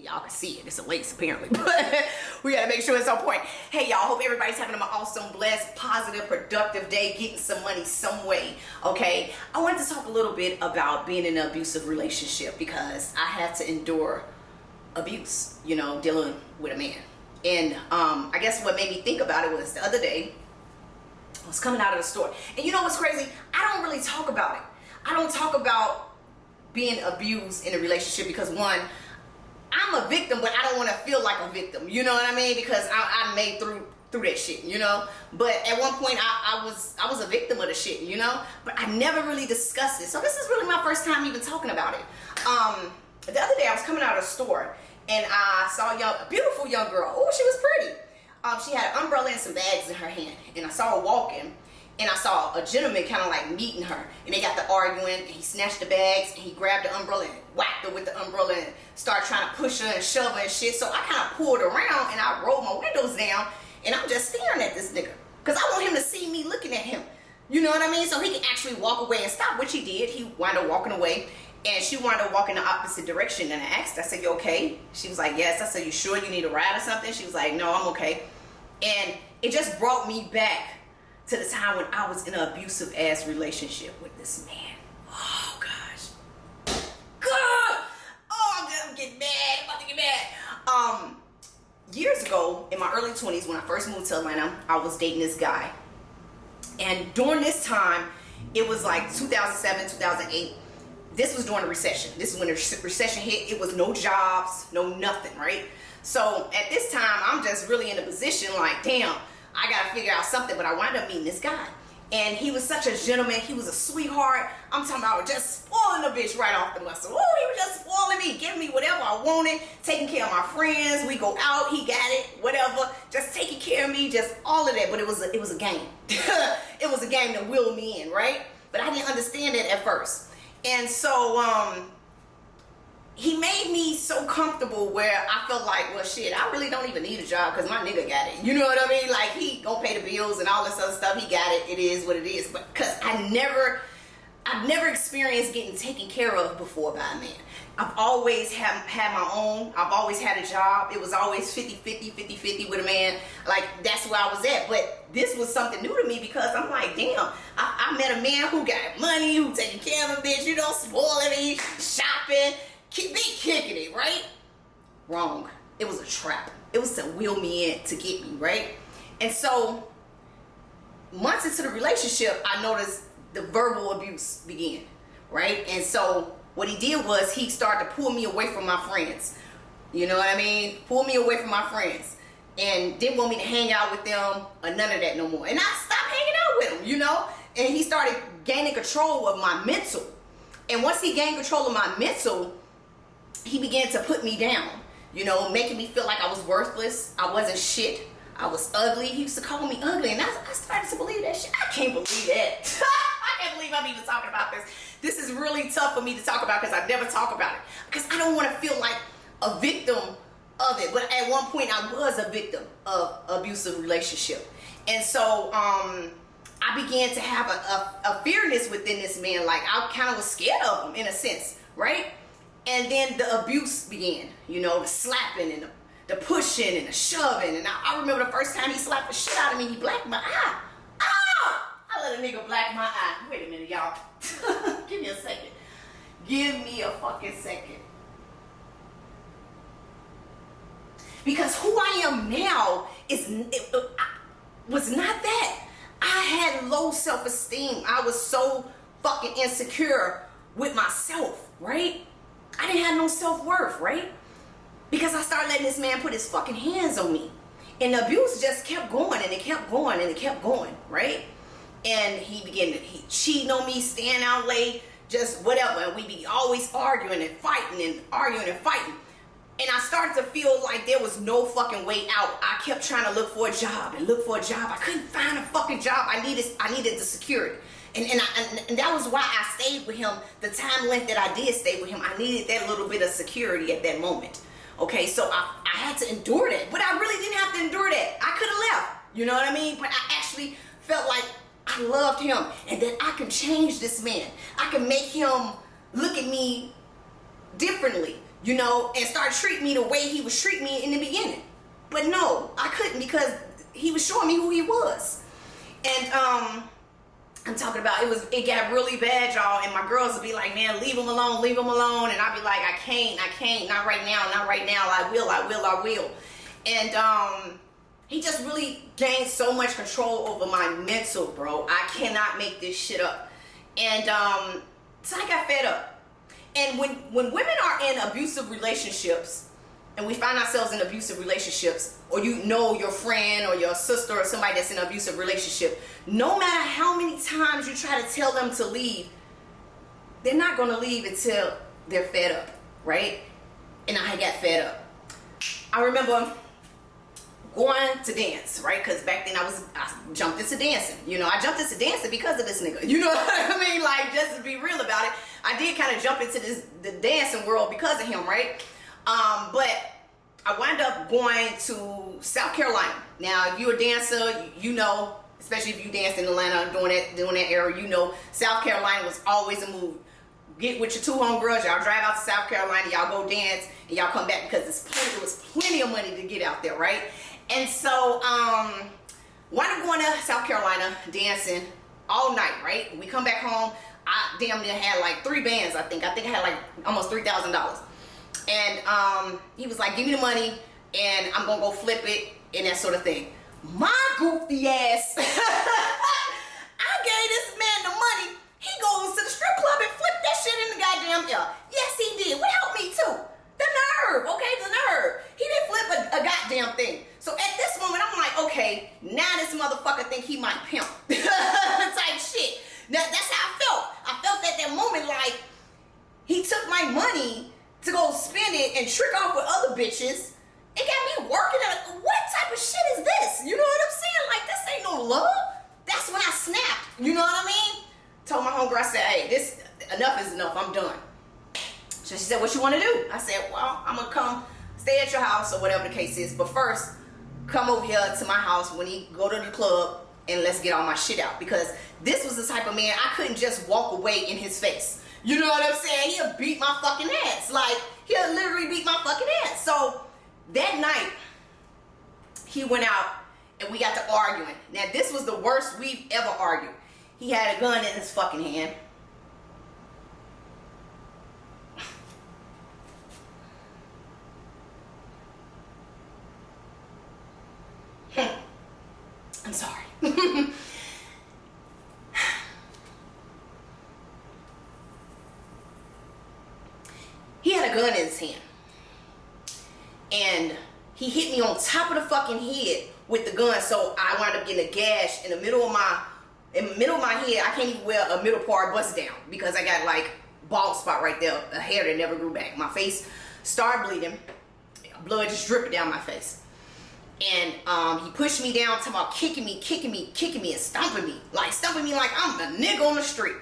y'all can see it. It's a lace apparently, but we gotta make sure it's on point. Hey y'all, hope everybody's having an awesome, blessed, positive, productive day, getting some money some way, okay? I wanted to talk a little bit about being in an abusive relationship because I had to endure abuse, you know, dealing with a man. And I guess what made me think about it was the other day, I was coming out of the store. And you know what's crazy? I don't really talk about it. I don't talk about being abused in a relationship because one, I'm a victim, but I don't want to feel like a victim. You know what I mean? Because I made through that shit, you know? But at one point I was a victim of the shit, you know? But I never really discussed it. So this is really my first time even talking about it. The other day I was coming out of the store and I saw a beautiful young girl. Oh, she was pretty. She had an umbrella and some bags in her hand. And I saw her walking. And I saw a gentleman kind of like meeting her. And they got to arguing. And he snatched the bags. And he grabbed the umbrella and whacked her with the umbrella. And started trying to push her and shove her and shit. So I kind of pulled around. And I rolled my windows down. And I'm just staring at this nigga. Because I want him to see me looking at him. You know what I mean? So he can actually walk away and stop. Which he did. He wound up walking away. And she wanted to walk in the opposite direction. And I asked her, I said, you okay? She was like, yes. I said, you sure you need a ride or something? She was like, no, I'm okay. And it just brought me back to the time when I was in an abusive ass relationship with this man. Oh gosh. God! Oh, I'm getting mad. I'm about to get mad. Years ago, in my early 20s, when I first moved to Atlanta, I was dating this guy. And during this time, it was like 2007, 2008. This was during the recession. This is when the recession hit. It was no jobs, no nothing, right? So at this time, I'm just really in a position like, damn, I gotta figure out something. But I wound up meeting this guy. And he was such a gentleman. He was a sweetheart. I'm talking about just spoiling the bitch right off the muscle. Oh, he was just spoiling me, giving me whatever I wanted, taking care of my friends. We go out, he got it, whatever. Just taking care of me, just all of that. But it was a game. It was a game to will me in, right? But I didn't understand it at first. And so, he made me so comfortable where I felt like, well, shit, I really don't even need a job because my nigga got it. You know what I mean? Like, he gonna pay the bills and all this other stuff. He got it. It is what it is. But because I've never experienced getting taken care of before by a man. I've always had my own. I've always had a job. It was always 50-50, 50-50 with a man. Like, that's where I was at. But this was something new to me because I'm like, damn, I met a man who got money, who taking care of a bitch, you know, spoiling me, shopping, be kicking it, right? Wrong. It was a trap. It was to wheel me in to get me, right? And so months into the relationship, I noticed the verbal abuse began, right? And so what he did was he started to pull me away from my friends. You know what I mean? Pull me away from my friends. And didn't want me to hang out with them or none of that no more. And I stopped hanging out with him, you know? And he started gaining control of my mental. And once he gained control of my mental, he began to put me down, you know, making me feel like I was worthless. I wasn't shit. I was ugly. He used to call me ugly. And I started to believe that shit. I can't believe that. I can't believe I'm even talking about this. This is really tough for me to talk about because I never talk about it. Because I don't want to feel like a victim of it. But at one point, I was a victim of abusive relationship. And so I began to have a fearness within this man. Like, I kind of was scared of him in a sense, right? And then the abuse began, you know, the slapping and the pushing and the shoving. And I remember the first time he slapped the shit out of me, he blacked my eye. Ah! I let a nigga black my eye. Wait a minute, y'all. Give me a second. Give me a fucking second. Because who I am now was not that. I had low self-esteem. I was so fucking insecure with myself, right? I didn't have no self-worth, right? Because I started letting this man put his fucking hands on me. And the abuse just kept going and it kept going and it kept going, right? And he cheating on me, staying out late, just whatever. And we be always arguing and fighting and arguing and fighting. And I started to feel like there was no fucking way out. I kept trying to look for a job and look for a job. I couldn't find a fucking job. I needed the security. And that was why I stayed with him the time length that I did stay with him. I needed that little bit of security at that moment. Okay, so I had to endure that. But I really didn't have to endure that. I could have left. You know what I mean? But I actually felt like I loved him and that I can change this man. I can make him look at me differently. you know, and start treating me the way he was treating me in the beginning. But no, I couldn't, because he was showing me who he was. And I'm talking about, it got really bad, y'all, and my girls would be like, man, leave him alone, and I'd be like, I can't, not right now, I will. And he just really gained so much control over my mental, bro. I cannot make this shit up. And so I got fed up. And when women are in abusive relationships, and we find ourselves in abusive relationships, or you know your friend or your sister or somebody that's in an abusive relationship, no matter how many times you try to tell them to leave, they're not going to leave until they're fed up, right? And I got fed up. I remember going to dance, right? Because back then I jumped into dancing. You know, I jumped into dancing because of this nigga. You know what I mean? Like, just to be real about it, I did kind of jump into the dancing world because of him, right? But I wound up going to South Carolina. Now, if you're a dancer, you know, especially if you danced in Atlanta during that era, you know, South Carolina was always a move. Get with your two homegirls, y'all drive out to South Carolina, y'all go dance, and y'all come back, because there was plenty of money to get out there, right? And so, wound up going to South Carolina, dancing all night, right? We come back home, I damn near had like 3 bands, I think. I had like almost $3,000. And he was like, give me the money, and I'm gonna go flip it, and that sort of thing. My goofy ass, I gave this man the money. He goes to the strip club and flipped that shit in the goddamn air. Yes, he did. What helped me too? The nerve, okay, the nerve. He didn't flip a goddamn thing. So at this moment, I'm like, okay, now this motherfucker think he might pimp. Type shit. That's how I felt. I felt at that moment like he took my money to go spend it and trick off with other bitches. It got me working at, what type of shit is this? You know what I'm saying? Like, this ain't no love. That's when I snapped. You know what I mean? Told my homegirl, I said, hey, this, enough is enough. I'm done. So she said, what you want to do? I said, well, I'm going to come stay at your house or whatever the case is. But first, come over here to my house when he go to the club and let's get all my shit out. Because this was the type of man I couldn't just walk away in his face. You know what I'm saying? He'll beat my fucking ass. Like, he'll literally beat my fucking ass. So that night, he went out and we got to arguing. Now, this was the worst we've ever argued. He had a gun in his fucking hand. I'm sorry. He had a gun in his hand. And he hit me on top of the fucking head with the gun, so I wound up getting a gash in the middle of my head. I can't even wear a middle part bust down because I got like bald spot right there, a hair that never grew back. My face started bleeding, blood just dripping down my face. And he pushed me down, talking about kicking me, and stomping me like I'm a nigga on the street.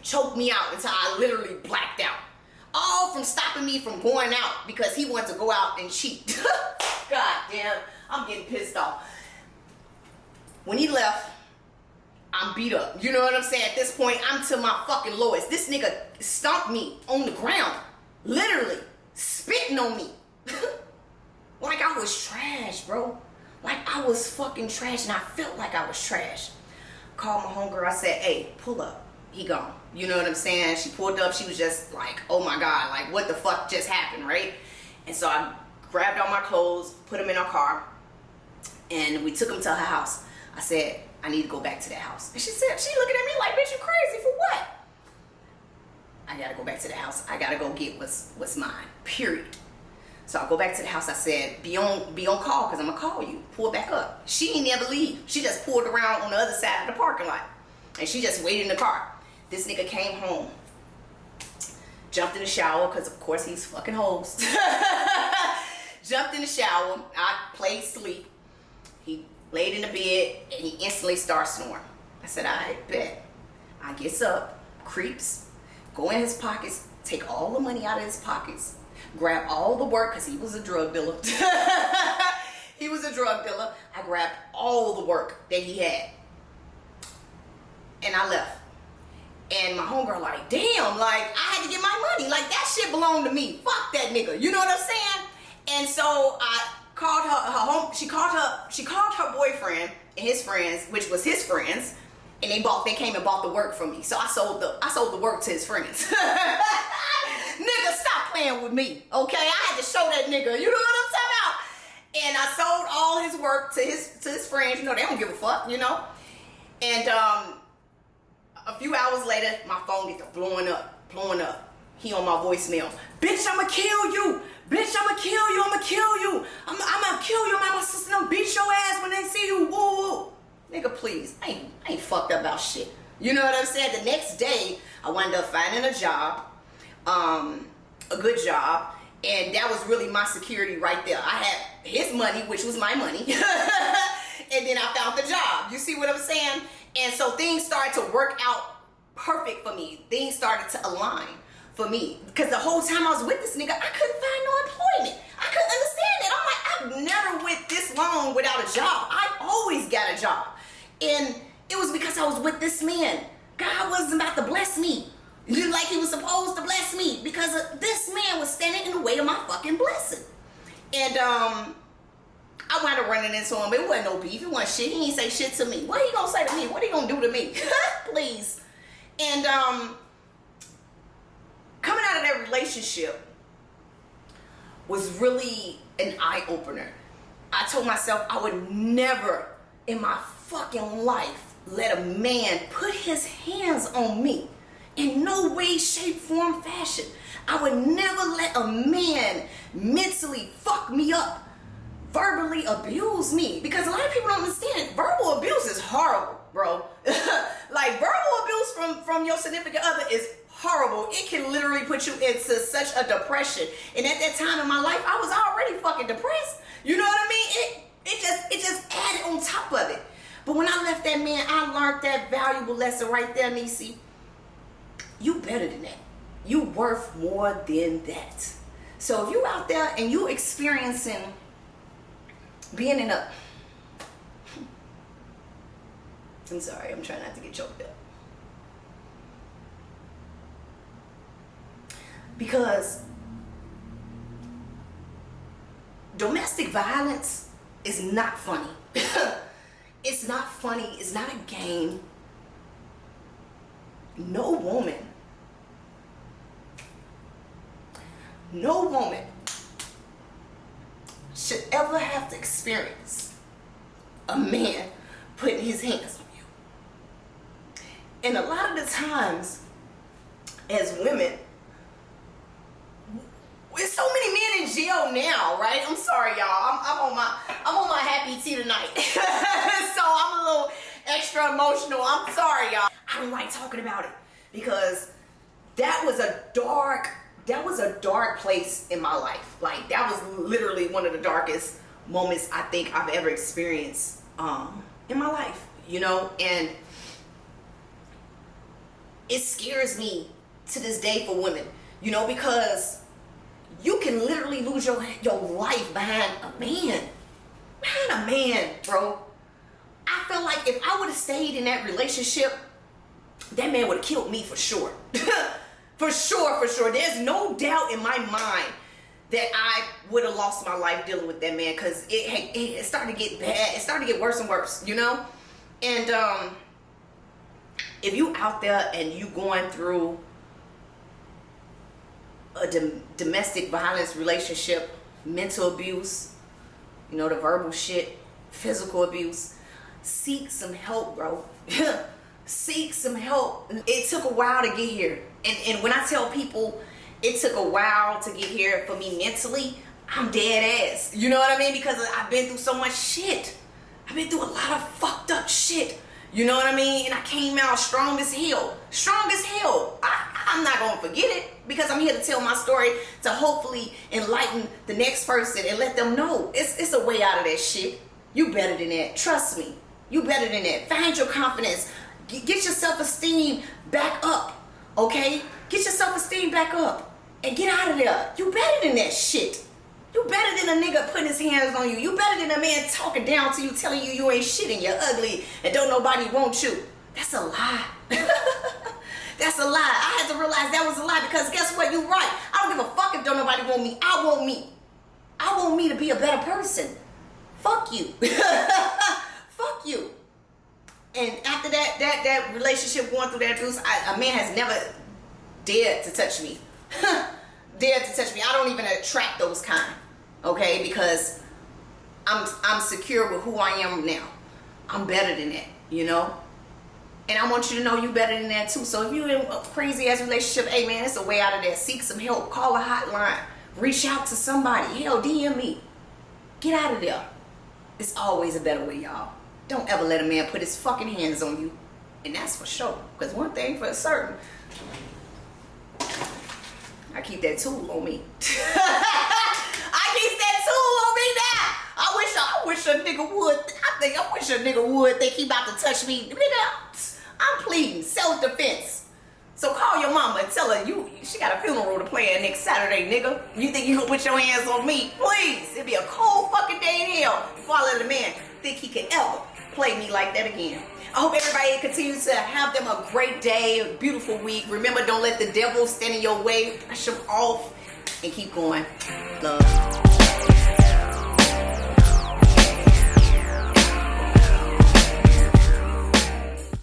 Choked me out until I literally blacked out. All from stopping me from going out because he wanted to go out and cheat. God damn, I'm getting pissed off. When he left, I'm beat up. You know what I'm saying? At this point, I'm to my fucking lowest. This nigga stomped me on the ground. Literally. Spitting on me. Like I was trash, bro. Like I was fucking trash, and I felt like I was trash. Called my homegirl. I said, hey, pull up. He gone. You know what I'm saying? She pulled up. She was just like, oh my God. Like, what the fuck just happened, right? And so I grabbed all my clothes, put them in our car, and we took him to her house. I said, I need to go back to that house. And she looking at me like, bitch, you crazy for what? I gotta go back to the house. I gotta go get what's mine, period. So I go back to the house. I said, be on call, because I'm gonna call you. Pull back up. She ain't never leave. She just pulled around on the other side of the parking lot. And she just waited in the car. This nigga came home. Jumped in the shower, because of course he's fucking hoes. Jumped in the shower. I played sleep. He laid in the bed and he instantly starts snoring. I said, I bet. I gets up, creeps, go in his pockets, take all the money out of his pockets, grab all the work, because he was a drug dealer. He was a drug dealer. I grabbed all the work that he had. And I left. And my homegirl like, damn, like, I had to get my money. Like, that shit belonged to me. Fuck that nigga. You know what I'm saying? And so I called she called her boyfriend and his friends, which was his friends, and they came and bought the work from me. So I sold the work to his friends. Nigga, stop playing with me, okay? I had to show that nigga, you know what I'm talking about? And I sold all his work to his friends. You know, they don't give a fuck, you know? And a few hours later, my phone gets blowing up. He on my voicemail. Bitch, I'ma kill you. Bitch, I'ma kill you. I'ma kill you. I'ma kill you. My sister done beat your ass when they see you. Woo, woo. Nigga, please. I ain't fucked up about shit. You know what I'm saying? The next day, I wound up finding a job. A good job. And that was really my security right there. I had his money, which was my money. And then I found the job. You see what I'm saying? And so things started to work out perfect for me. Things started to align for me. Because the whole time I was with this nigga, I couldn't find no employment. I couldn't understand it. I'm like, I've never went this long without a job. I always got a job. And it was because I was with this man. God wasn't about to bless me. Like he was supposed to bless me. Because this man was standing in the way of my fucking blessing. And I wound up running into him. It wasn't no beef. It wasn't shit. He ain't say shit to me. What he gonna say to me? What he gonna do to me? Please. And coming out of that relationship was really an eye-opener. I told myself I would never in my fucking life let a man put his hands on me in no way, shape, form, fashion. I would never let a man mentally fuck me up, verbally abuse me, because a lot of people don't understand verbal abuse is horrible, bro. Like verbal abuse from your significant other is horrible. It can literally put you into such a depression. And at that time in my life, I was already fucking depressed. You know what I mean? It just added on top of it. But when I left that man, I learned that valuable lesson right there, Nisi. You better than that. You worth more than that. So if you out there and you experiencing being in a, I'm sorry, I'm trying not to get choked up. Because domestic violence is not funny. It's not funny. It's not a game. No woman should ever have to experience a man putting his hands on you. And a lot of the times, as women, there's so many men in jail now, right? I'm sorry, y'all. I'm on my happy tea tonight. So I'm a little extra emotional. I'm sorry, y'all. I don't like talking about it because that was a dark place in my life. Like that was literally one of the darkest moments I think I've ever experienced in my life, you know, and it scares me to this day for women, you know, because you can literally lose your life behind a man. Behind a man, bro. I feel like if I would have stayed in that relationship, that man would have killed me for sure. For sure. There's no doubt in my mind that I would have lost my life dealing with that man, because it started to get bad. It started to get worse and worse, you know? And if you out there and you going through a domestic violence relationship, mental abuse, you know, the verbal shit, physical abuse, seek some help, bro. Seek some help. It took a while to get here. And when I tell people it took a while to get here for me mentally, I'm dead ass. You know what I mean? Because I've been through so much shit. I've been through a lot of fucked up shit. You know what I mean? And I came out strong as hell. Strong as hell. I'm not going to forget it, because I'm here to tell my story to hopefully enlighten the next person and let them know it's a way out of that shit. You better than that. Trust me. You better than that. Find your confidence. Get your self-esteem back up. Okay? Get your self-esteem back up and get out of there. You better than that shit. You better than a nigga putting his hands on you. You better than a man talking down to you, telling you ain't shit and you're ugly and don't nobody want you. That's a lie. That's a lie. I had to realize that was a lie because guess what? You're right. I don't give a fuck if don't nobody want me. I want me. I want me to be a better person. Fuck you. Fuck you. And after that relationship going through that juice, a man has never dared to touch me. Dared to touch me. I don't even attract those kind. Okay? Because I'm secure with who I am now. I'm better than that, you know? And I want you to know you better than that too. So if you're in a crazy ass relationship, hey man, it's a way out of that. Seek some help. Call a hotline. Reach out to somebody. Hell, DM me. Get out of there. It's always a better way, y'all. Don't ever let a man put his fucking hands on you. And that's for sure. Because one thing for certain, I keep that tool on me. I keep that tool on me now. I wish a nigga would. I wish a nigga would think he about to touch me. Nigga, I'm pleading self-defense. So call your mama and tell her she got a funeral to plan next Saturday, nigga. You think you gonna put your hands on me? Please. It'd be a cold fucking day in hell before I let a man think he could ever play me like that again. I hope everybody continues to have them a great day, a beautiful week. Remember, don't let the devil stand in your way. Brush him off and keep going. Love.